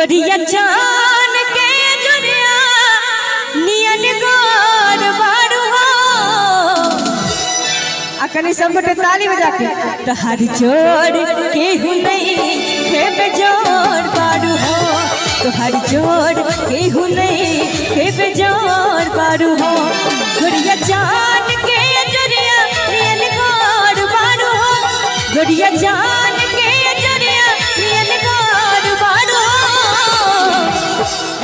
गोरिया जान के जुरिया नियन गोर बारू हो अकनी सब बटे ताली बजा के तहारी जोड़ केहू नहीं खेब जोड़ बारू हो तहारी जोड़ केहू नहीं खेब जोड़ बारू हो गोरिया जान के जुरिया नियन गोर बारू हो गोरिया जान के जुरिया नियन गोर बारू हो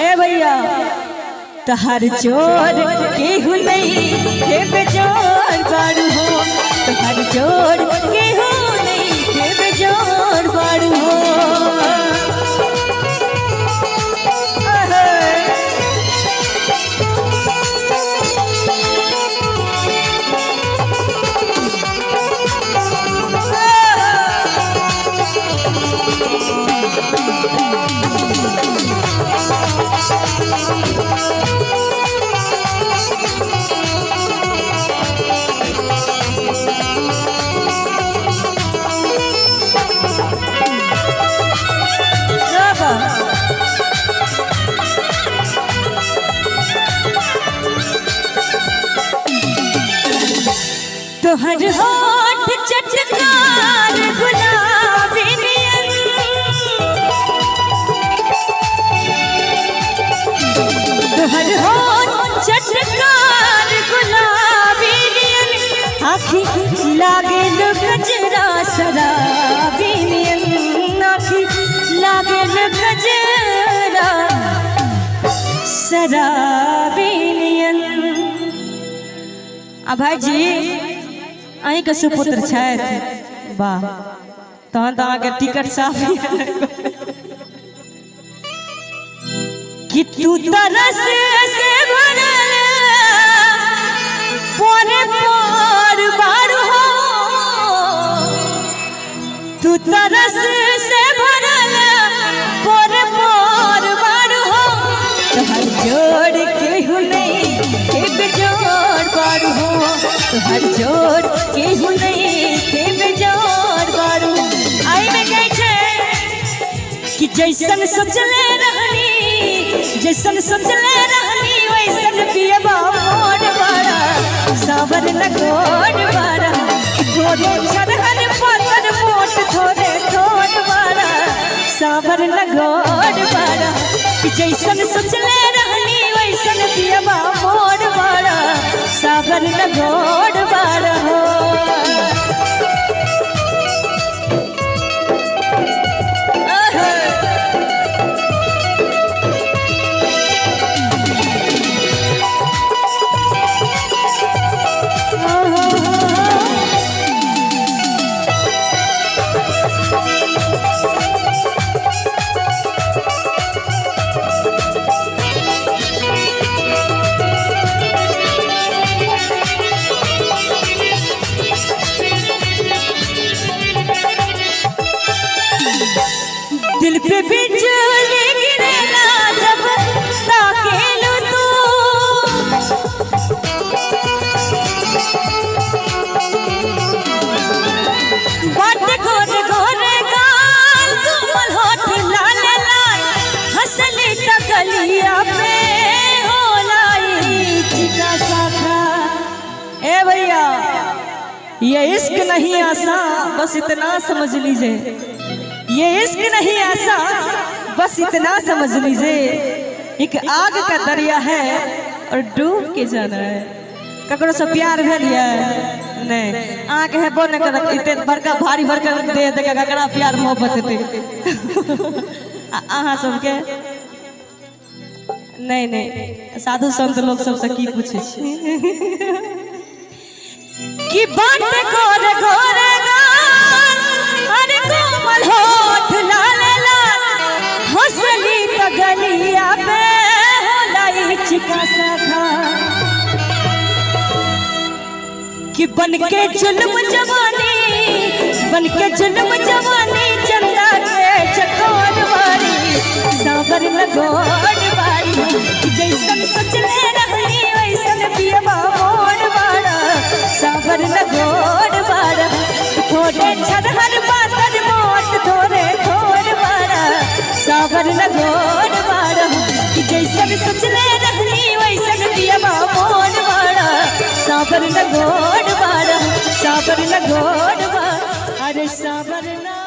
ए भैया तहार जोर केहू नहीं खेब जोर बारू हो तहार जोर केहू नहीं खेब जोर बारू हो तोहर होठ चटकार गुलाबी नियन तोहर होठ चटकार गुलाबी नियन आँखी लागे गजरा शराबी नियन आँखी लागे गजरा शराबी नियन आ भाई जी अहीं के सुपुत्र छथि वाह तहन तो आगे टिकट साफ कि तू तरस से भरल पोरे पोर बारू हो तू तरस से भरल पोरे पोर बारू हो तोहर जोड़ केहू नहीं खेब जोड़ बारू हो तोहर जोड़ केहू नहीं खेब जोड़ बारू आई में कहे छे कि जैसन सोचले रहनी वैसन पियबा मोड़ बारा सावर लगोड़ बारा थोड़े छरहन पातर मोट थोड़े थोड़ बारा सावर लगोड़ बारा कि जैसन सोचले रहनी वैसन पियबा मोड़ बारा सावर लगोड़ बारा हो दिल पे बिजली गिरेला जब ताकेलू तू बात घोर घोर गाल कोमल होठ लाल लाल हंसली त गलिया पे होलाई चिका साखा ए भैया ये इश्क नहीं आसान बस इतना समझ लीजिए ये इश्क नहीं ऐसा बस इतना समझ लीजिए एक आग का दरिया है और डूब के जाना है ककरो से प्यार भेलिए नहीं आँख है बोल कर इतने बड़का भारी भरकर दे दे ककरा प्यार मोहब्बत देते अहाँ सबके नहीं नहीं साधु संत लोग सबसे की पूछे कि बात गोर गोर अरे कोमल होठ लाल लाल हंसली त गलिया पे होलाई चिका साखा कि बन के जुल्म जवानी चंदा के चकोर वाली सावर लगोड़ बारी जैसन सोचले रहनी वैसन पियबा मोड़ बारा सावर लगोड़ बारा थोड़े छरहर पातर मोट थोड़े थोड़ बारा सावर लगोड़ जैसन सोचले रहनी वैसन पियबा मोर बाड़ा साबर न गोड़ बाड़ा साबर न गोड़ बाड़ा अरे साबर न